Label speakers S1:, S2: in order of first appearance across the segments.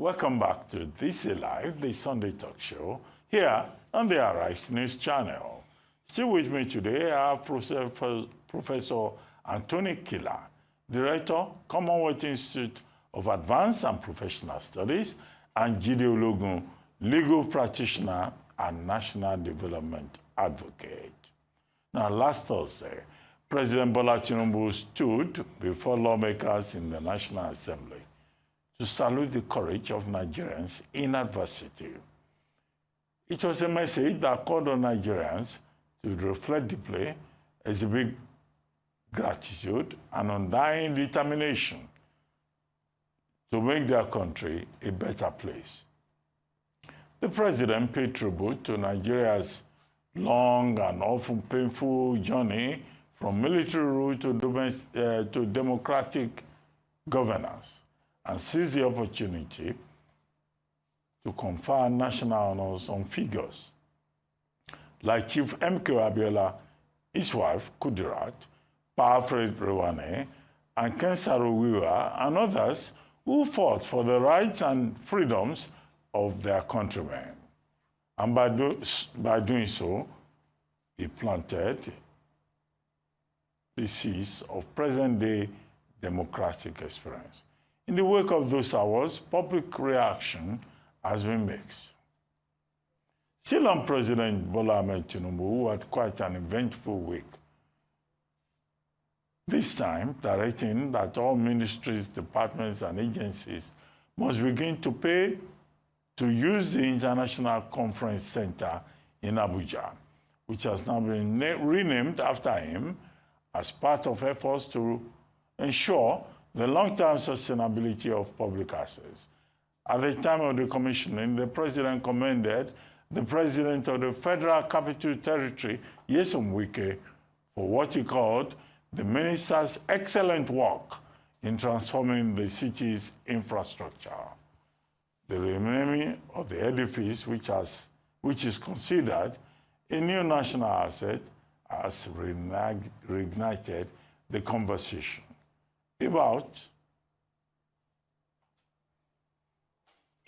S1: Welcome back to This Is Live, the Sunday talk show, here on the Arise News channel. Still with me today are Professor Anthony Killer, Director, Commonwealth Institute of Advanced and Professional Studies, and Jide Ologun, Legal Practitioner and National Development Advocate. Now, last Thursday, President Bola Tinubu stood before lawmakers in the National Assembly to salute the courage of Nigerians in adversity. It was a message that called on Nigerians to reflect deeply, exhibit gratitude and undying determination to make their country a better place. The president paid tribute to Nigeria's long and often painful journey from military rule to democratic governance, and seized the opportunity to confer national honors on figures like Chief M.K. Abiola, his wife, Kudirat, Parfred Rewane, and Ken Saro-Wiwa, and others who fought for the rights and freedoms of their countrymen. And by doing so, he planted the seeds of present-day democratic experience. In the wake of those awards, public reaction has been mixed. Still on President Bola Ahmed Tinubu, who had quite an eventful week, this time directing that all ministries, departments, and agencies must begin to use the International Conference Center in Abuja, which has now been renamed after him as part of efforts to ensure the long-term sustainability of public access. At the time of the commissioning, the president commended the president of the Federal Capital Territory, Nyesom Wike, for what he called the minister's excellent work in transforming the city's infrastructure. The renaming of the edifice, which is considered a new national asset, has reignited the conversation about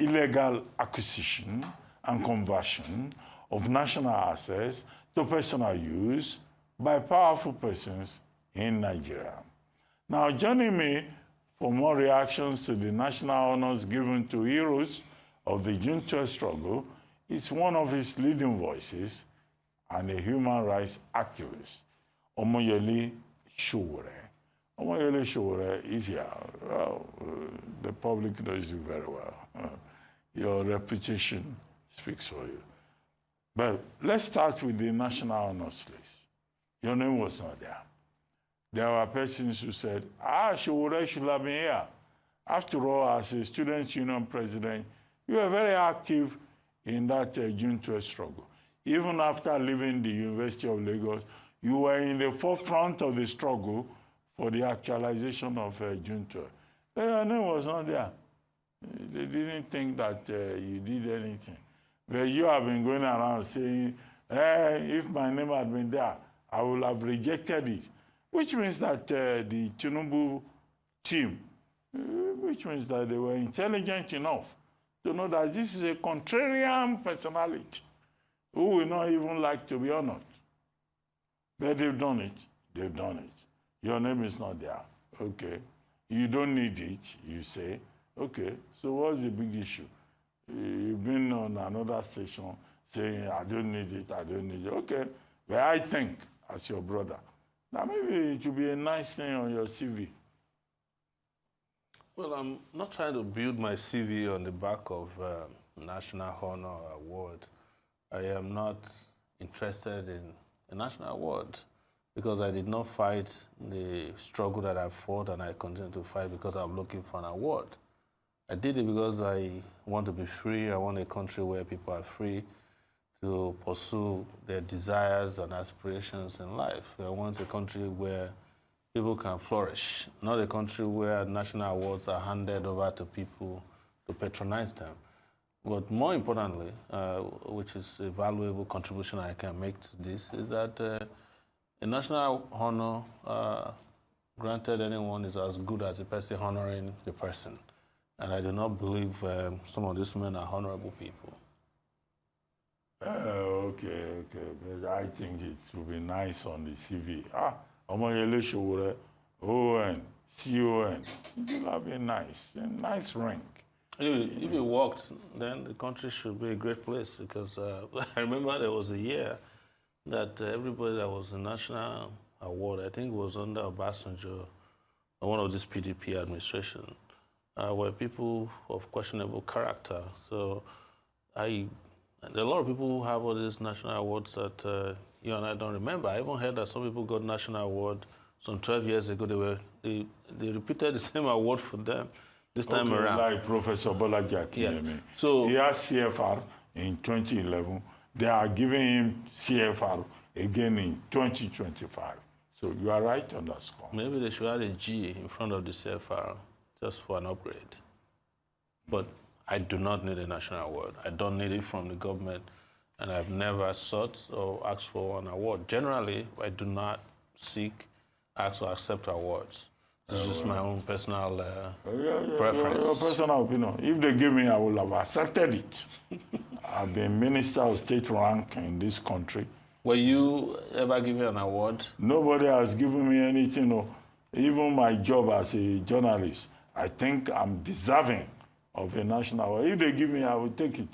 S1: illegal acquisition and conversion of national assets to personal use by powerful persons in Nigeria. Now, joining me for more reactions to the national honors given to heroes of the June 12 struggle is one of his leading voices and a human rights activist, Omoyele Sowore. Omoyele Sowore is here. Well, the public knows you very well. Your reputation speaks for you. But let's start with the national honors list. Your name was not there. There were persons who said, Sowore should have been here. After all, as a students' union president, you were very active in that June 12 struggle. Even after leaving the University of Lagos, you were in the forefront of the struggle for the actualization of June 12. But your name was not there. They didn't think that you did anything. But you have been going around saying, if my name had been there, I would have rejected it. Which means that the Tinubu team, which means that they were intelligent enough to know that this is a contrarian personality who will not even like to be honored. But they've done it. They've done it. Your name is not there. Okay. You don't need it, you say. Okay. So what's the big issue? You've been on another station saying, I don't need it, I don't need it. Okay. But I think, as your brother, now maybe it would be a nice thing on your CV.
S2: Well, I'm not trying to build my CV on the back of National Honor Award. I am not interested in a national award because I did not fight the struggle that I fought, and I continue to fight because I'm looking for an award. I did it because I want to be free. I want a country where people are free to pursue their desires and aspirations in life. I want a country where people can flourish, not a country where national awards are handed over to people to patronize them. But more importantly, which is a valuable contribution I can make to this, is that a national honor granted anyone is as good as the person honoring the person. And I do not believe some of these men are honorable people.
S1: Okay. But I think it would be nice on the CV. Omoyele Sowore, ON, CON. It would be nice. A nice rank.
S2: If it worked, then the country should be a great place because I remember there was a year that everybody that was a national award, I think it was under Obasanjo, one of this PDP administration, were people of questionable character. So there are a lot of people who have all these national awards that you and I don't remember. I even heard that some people got national award some 12 years ago. They repeated the same award for them this time around.
S1: Like Professor Bolaji Akinyemi.
S2: Yes. So
S1: he has CFR in 2011. They are giving him CFR again in 2025. So you are right on that score.
S2: Maybe they should add a G in front of the CFR just for an upgrade. But I do not need a national award. I don't need it from the government, and I've never sought or asked for an award. Generally, I do not seek, ask, or accept awards. This is just my own personal preference.
S1: Your personal opinion. If they give me, I will have accepted it. I've been Minister of State rank in this country.
S2: Were you ever given an award?
S1: Nobody has given me anything. No. Even my job as a journalist, I think I'm deserving of a national award. If they give me, I will take it.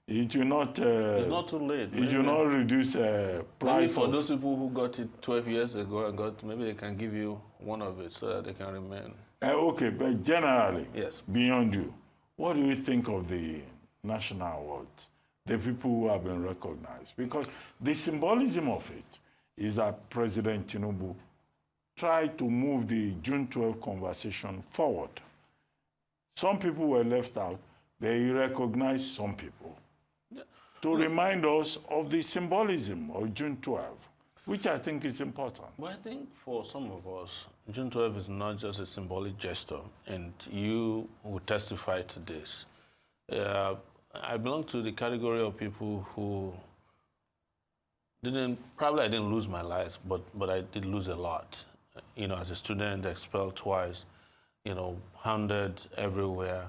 S1: It will not.
S2: It's not too late.
S1: It will not reduce price.
S2: Maybe for those people who got it 12 years ago and maybe they can give you one of it so that they can remain.
S1: Okay, but generally,
S2: yes.
S1: Beyond you, what do you think of the national awards? The people who have been recognized? Because the symbolism of it is that President Tinubu tried to move the June 12 conversation forward. Some people were left out. They recognized some people. Yeah. To remind us of the symbolism of June 12, which I think is important.
S2: Well, I think for some of us, June 12 is not just a symbolic gesture, and you will testify to this. I belong to the category of people who I didn't lose my life, but I did lose a lot. You know, as a student, expelled twice, you know, hounded everywhere,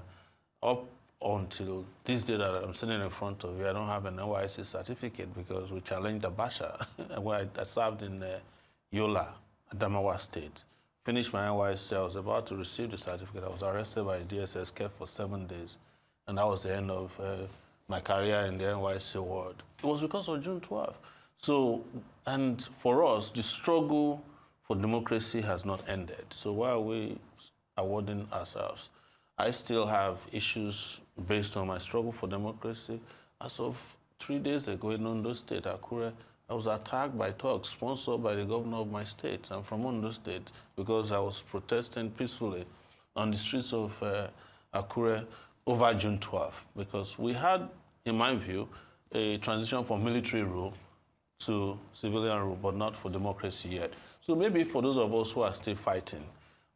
S2: up until this day that I'm sitting in front of you. I don't have an NYSC certificate because we challenged Abacha, where I served in Yola, Adamawa State. Finished my NYSC, I was about to receive the certificate. I was arrested by DSS, kept for 7 days. And that was the end of my career in the NYSC world. It was because of June 12. So, and for us, the struggle for democracy has not ended. So why are we awarding ourselves? I still have issues based on my struggle for democracy. As of 3 days ago in Ondo State, Akure, I was attacked by thugs sponsored by the governor of my state. I'm from Ondo State because I was protesting peacefully on the streets of Akure over June 12, because we had, in my view, a transition from military rule to civilian rule, but not for democracy yet. So maybe for those of us who are still fighting,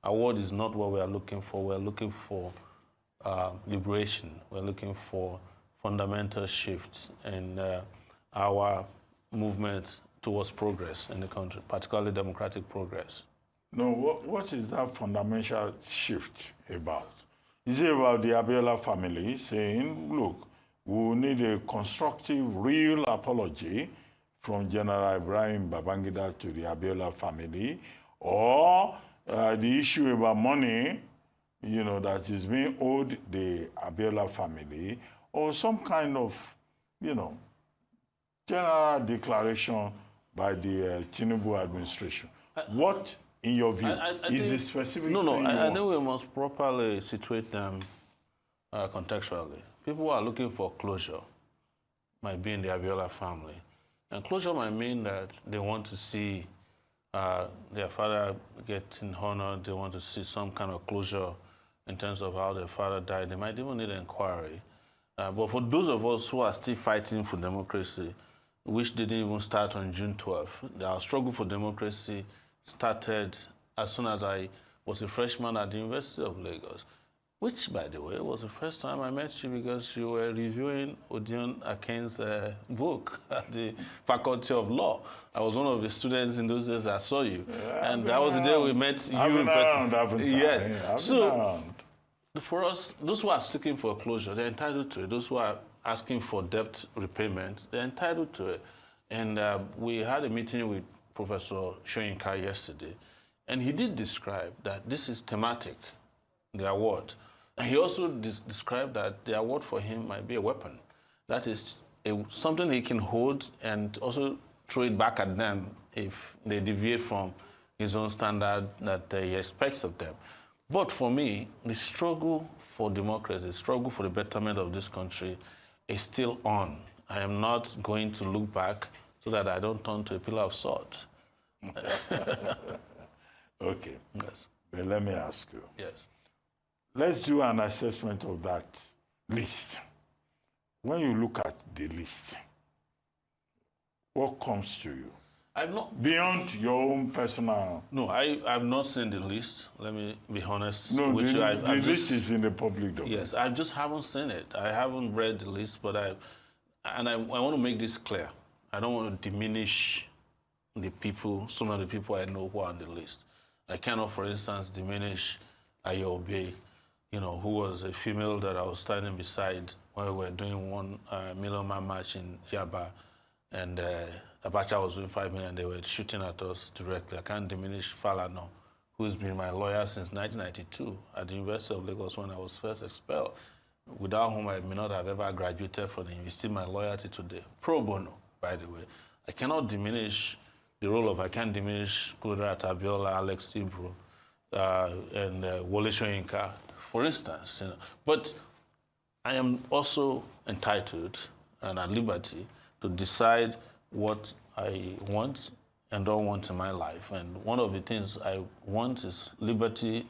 S2: award is not what we are looking for. We're looking for liberation. We're looking for fundamental shifts in our movement towards progress in the country, particularly democratic progress.
S1: No, what is that fundamental shift about? Is it about the Abiola family saying, look, we need a constructive, real apology from General Ibrahim Babangida to the Abiola family, or the issue about money, you know, that is being owed the Abiola family, or some kind of, you know, general declaration by the Tinubu administration? What, in your view, is the specific thing you want?
S2: I think we must properly situate them contextually. People who are looking for closure might be in the Abiola family. And closure might mean that they want to see their father getting honored. They want to see some kind of closure in terms of how their father died. They might even need an inquiry. But for those of us who are still fighting for democracy, which didn't even start on June 12th, our struggle for democracy started as soon as I was a freshman at the University of Lagos, which, by the way, was the first time I met you because you were reviewing Odion Akin's book at the Faculty of Law. I was one of the students in those days. I saw you. Yeah, and that was the day we met you in person.
S1: Yes.
S2: So For us, those who are seeking foreclosure, they're entitled to it. Those who are asking for debt repayment, they're entitled to it. And we had a meeting with Professor Shoyinka yesterday, and he did describe that this is thematic, the award. And he also described that the award for him might be a weapon. That is something he can hold and also throw it back at them if they deviate from his own standard that he expects of them. But for me, the struggle for democracy, the struggle for the betterment of this country is still on. I am not going to look back so that I don't turn to a pillar of salt.
S1: Okay.
S2: Yes.
S1: But let me ask you.
S2: Yes.
S1: Let's do an assessment of that list. When you look at the list, what comes to you?
S2: I've not...
S1: Beyond your own personal...
S2: No, I've not seen the list. Let me be honest.
S1: No,
S2: with you.
S1: the list is in the public domain.
S2: Yes, I just haven't seen it. I haven't read the list, but I want to make this clear. I don't want to diminish the people, some of the people I know who are on the list. I cannot, for instance, diminish Ayobe, who was a female that I was standing beside when we were doing 1 million man march in Yaba, and Abacha was doing 5 million. They were shooting at us directly. I can't diminish Falana, who's been my lawyer since 1992 at the University of Lagos when I was first expelled, without whom I may not have ever graduated from the university. Still my loyalty today. Pro bono, by the way. I cannot diminish the role of, I can't diminish Kudrat Abiola, Alex Ibro, and Wole Soyinka, for instance. But I am also entitled and at liberty to decide what I want and don't want in my life. And one of the things I want is liberty.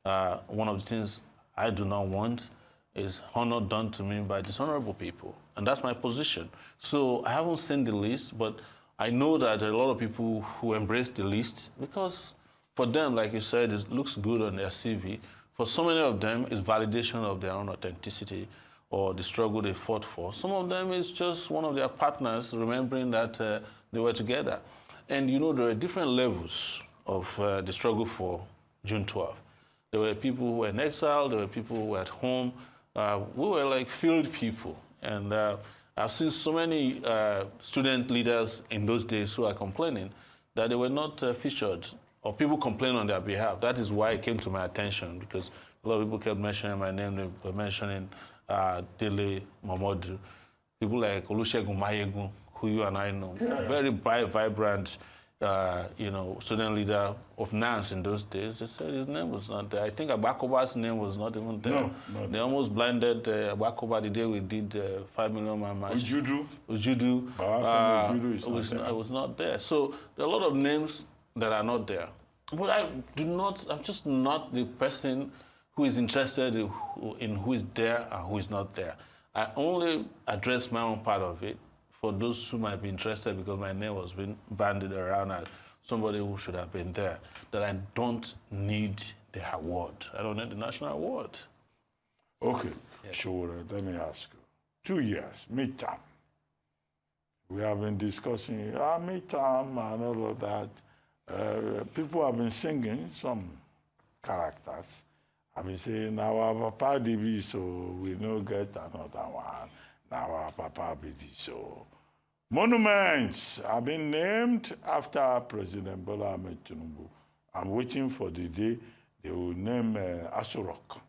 S2: One of the things I do not want is honor done to me by dishonorable people. And that's my position. So I haven't seen the list, but I know that there are a lot of people who embrace the list because for them, like you said, it looks good on their CV. For so many of them, it's validation of their own authenticity or the struggle they fought for. Some of them is just one of their partners remembering that they were together. And there are different levels of the struggle for June 12th. There were people who were in exile, there were people who were at home. We were like field people. And I've seen so many student leaders in those days who are complaining that they were not featured, or people complain on their behalf. That is why it came to my attention, because a lot of people kept mentioning my name. They were mentioning Dele Momodu, people like Olusegun Mayegun, who you and I know, very bright, vibrant, student leader of NANS in those days. They said his name was not there. I think Abakoba's name was not even there. No. They almost blinded Abakoba the day we did 5 million man march. Ujudu. I was not there. So there are a lot of names that are not there. But I'm just not the person who is interested in who is there and who is not there. I only address my own part of it for those who might be interested because my name was being bandied around as somebody who should have been there, that I don't need the award. I don't need the national award.
S1: Okay, sure. Let me ask you. 2 years, midterm. We have been discussing midterm and all of that. People have been singing some characters. I've been saying, now our papa DB, so we no get another one. Now our papa BD, so. Monuments have been named after President Bola Ahmed Tinubu. I'm waiting for the day they will name Asurok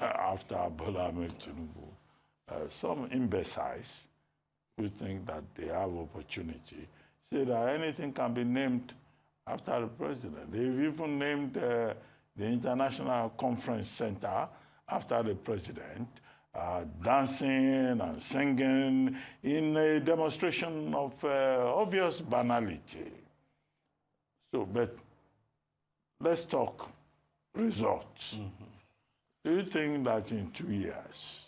S1: after Bola Ahmed Tinubu. Some imbeciles who think that they have opportunity say that anything can be named after the president. They've even named the International Conference Center after the president, dancing and singing in a demonstration of obvious banality. So, but let's talk results. Do you think that in 2 years,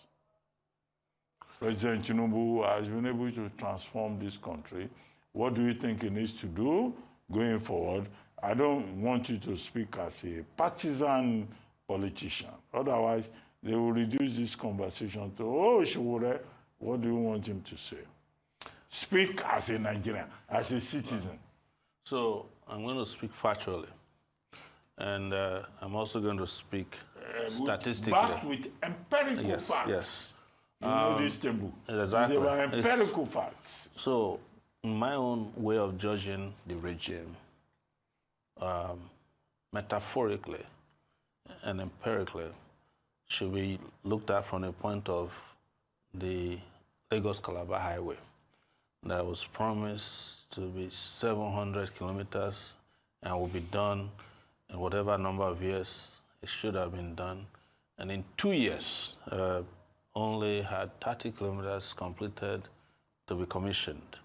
S1: President Tinubu has been able to transform this country? What do you think he needs to do going forward? I don't want you to speak as a partisan politician. Otherwise, they will reduce this conversation to, oh, Sowore, what do you want him to say? Speak as a Nigerian, as a citizen.
S2: So I'm going to speak factually. And I'm also going to speak statistically.
S1: Backed with empirical facts.
S2: Yes.
S1: You know this table.
S2: Exactly.
S1: It's about empirical facts.
S2: So, my own way of judging the regime, metaphorically and empirically, should be looked at from the point of the Lagos-Calabar Highway that was promised to be 700 kilometers and will be done in whatever number of years it should have been done. And in 2 years, only had 30 kilometers completed to be commissioned.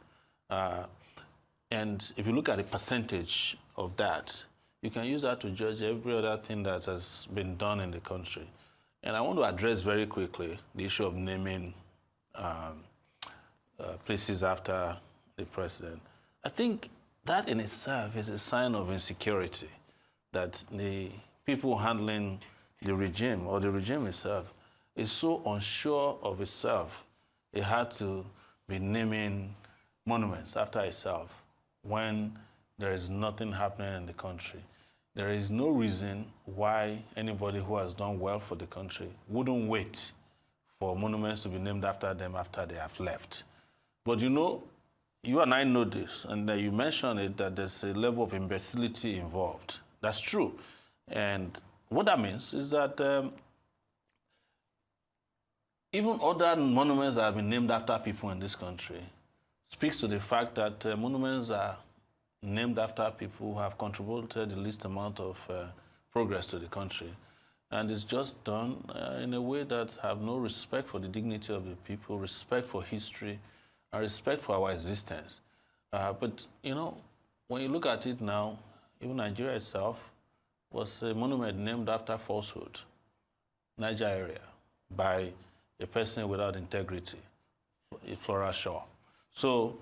S2: And if you look at the percentage of that, you can use that to judge every other thing that has been done in the country. And I want to address very quickly the issue of naming places after the president. I think that in itself is a sign of insecurity, that the people handling the regime or the regime itself is so unsure of itself, it had to be naming monuments after itself when there is nothing happening in the country. There is no reason why anybody who has done well for the country wouldn't wait for monuments to be named after them after they have left. But you know, you and I know this, and you mentioned it, that there's a level of imbecility involved. That's true. And what that means is that even other monuments that have been named after people in this country speaks to the fact that monuments are named after people who have contributed the least amount of progress to the country. And it's just done in a way that have no respect for the dignity of the people, respect for history, and respect for our existence. But, you know, when you look at it now, even Nigeria itself was a monument named after falsehood, Niger area, by a person without integrity, Flora Shaw. So,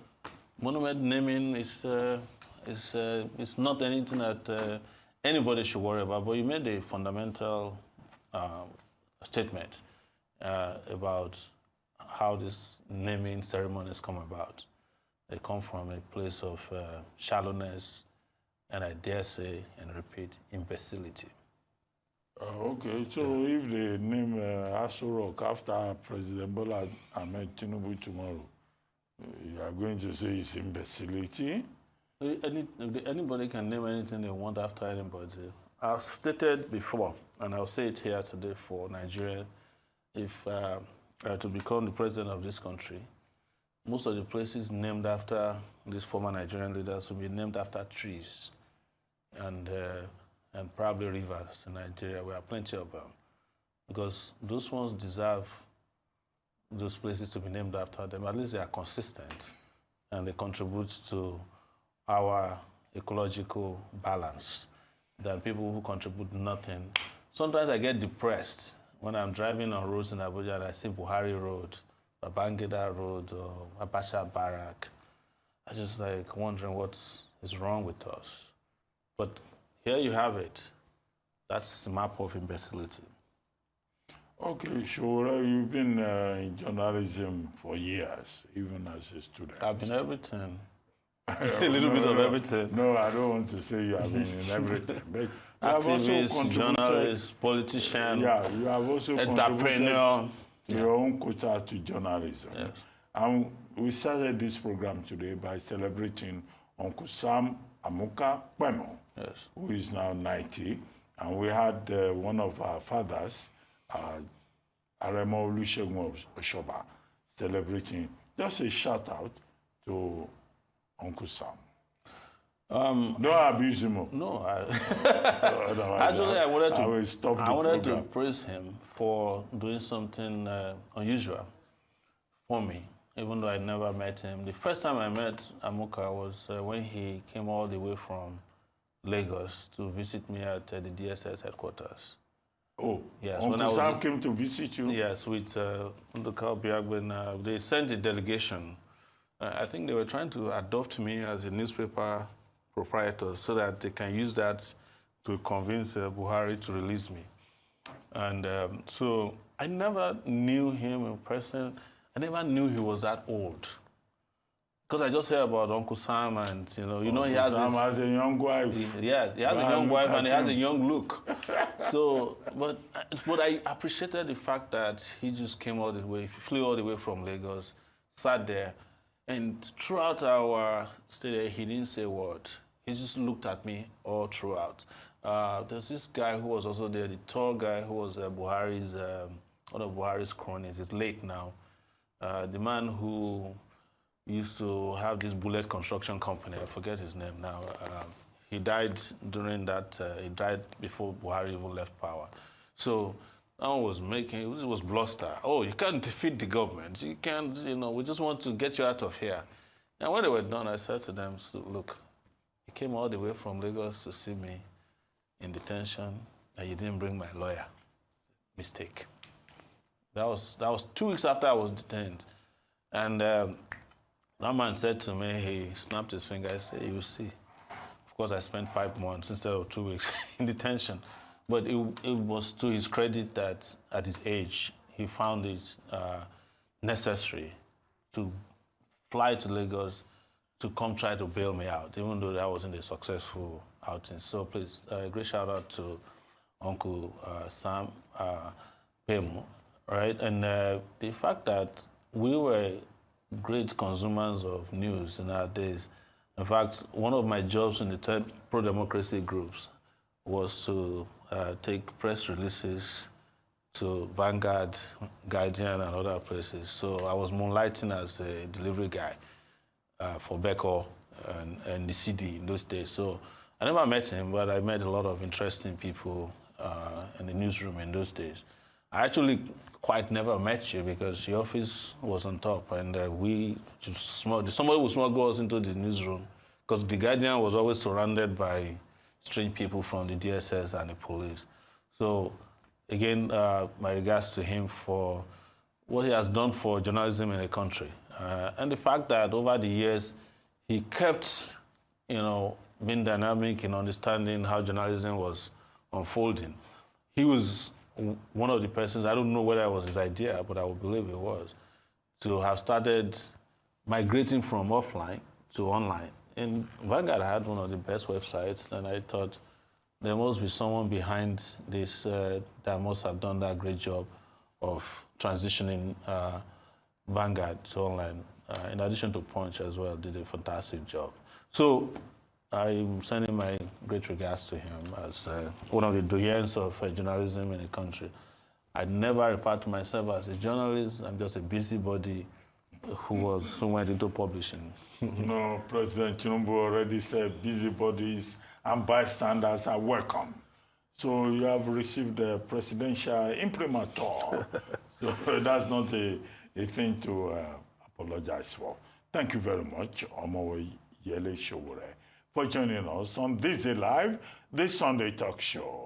S2: monument naming is not anything that anybody should worry about, but you made a fundamental statement about how these naming ceremonies come about. They come from a place of shallowness, and I dare say and repeat, imbecility.
S1: Okay, so if they name Aso Rock after President Bola Ahmed Tinubu tomorrow, you are going to say it's imbecility?
S2: Anybody can name anything they want after anybody. I've stated before, and I'll say it here today for Nigeria, if to become the president of this country, most of the places named after these former Nigerian leaders will be named after trees and probably rivers in Nigeria. We have plenty of them, because those ones deserve those places to be named after them. At least they are consistent and they contribute to our ecological balance than people who contribute nothing. Sometimes I get depressed when I'm driving on roads in Abuja and I see Buhari Road, Babangida Road, or Abacha Barrack. I just like wondering what is wrong with us. But here you have it. That's the map of imbecility.
S1: Okay, sure. You've been in journalism for years, even as a student.
S2: I've been everything. A little bit of everything.
S1: No, I don't want to say you have been in everything. But
S2: activist, journalist, politician,
S1: yeah, you have also
S2: entrepreneur.
S1: Your own quota to journalism.
S2: Yes.
S1: And we started this program today by celebrating Uncle Sam Amuka Kwemo,
S2: Yes.
S1: who is now 90. And we had one of our fathers, Aremo Olusegun Oshoba, celebrating. Just a shout out to Uncle Sam. Don't abuse him.
S2: No, actually, I wanted to praise him for doing something unusual for me, even though I never met him. The first time I met Amuka was when he came all the way from Lagos to visit me at the DSS headquarters.
S1: Oh,
S2: yes.
S1: Uncle Sam came to visit you?
S2: Yes, with Ndukal Biagben. They sent a delegation. I think they were trying to adopt me as a newspaper proprietor so that they can use that to convince Buhari to release me. And so I never knew him in person. I never knew he was that old. because I just heard about Uncle Sam, and he has
S1: Sam has a young wife.
S2: He has a young wife and he has a young look. So, but I appreciated the fact that he just came all the way, flew all the way from Lagos, sat there, and throughout our stay there, he didn't say a word. He just looked at me all throughout. There's this guy who was also there, the tall guy who was Buhari's, one of Buhari's cronies. He's late now. The man who used to have this bullet construction company. I forget his name now. He died during that. He died before Buhari even left power. So that one was making. It was bluster. Oh, you can't defeat the government. You can't. We just want to get you out of here. And when they were done, I said to them, "Look, you came all the way from Lagos to see me in detention, and you didn't bring my lawyer. Mistake." That was 2 weeks after I was detained, and. That man said to me, he snapped his finger, I said, "You see." Of course, I spent 5 months instead of 2 weeks in detention. But it was to his credit that at his age, he found it necessary to fly to Lagos to come try to bail me out, even though that wasn't a successful outing. So please, a great shout out to Uncle Sam Pemu, right? And the fact that we were great consumers of news in our days. In fact, one of my jobs in the pro-democracy groups was to take press releases to Vanguard, Guardian, and other places. So I was moonlighting as a delivery guy for Beko and the CD in those days. So I never met him, but I met a lot of interesting people in the newsroom in those days. I actually quite never met you because your office was on top, and somebody would smuggle us into the newsroom because the Guardian was always surrounded by strange people from the DSS and the police. So again, my regards to him for what he has done for journalism in the country, and the fact that over the years he kept, being dynamic in understanding how journalism was unfolding. He was one of the persons, I don't know whether it was his idea, but I would believe it was, to have started migrating from offline to online. And Vanguard had one of the best websites, and I thought there must be someone behind this that must have done that great job of transitioning Vanguard to online. In addition to Punch as well, did a fantastic job. So I'm sending my great regards to him as one of the doyens of journalism in the country. I never refer to myself as a journalist. I'm just a busybody who went into publishing.
S1: No, President Tinubu already said busybodies and bystanders are welcome. So you have received a presidential imprimatur. So that's not a thing to apologize for. Thank you very much, Omoyele Sowore, for joining us on This Day Live, this Sunday talk show.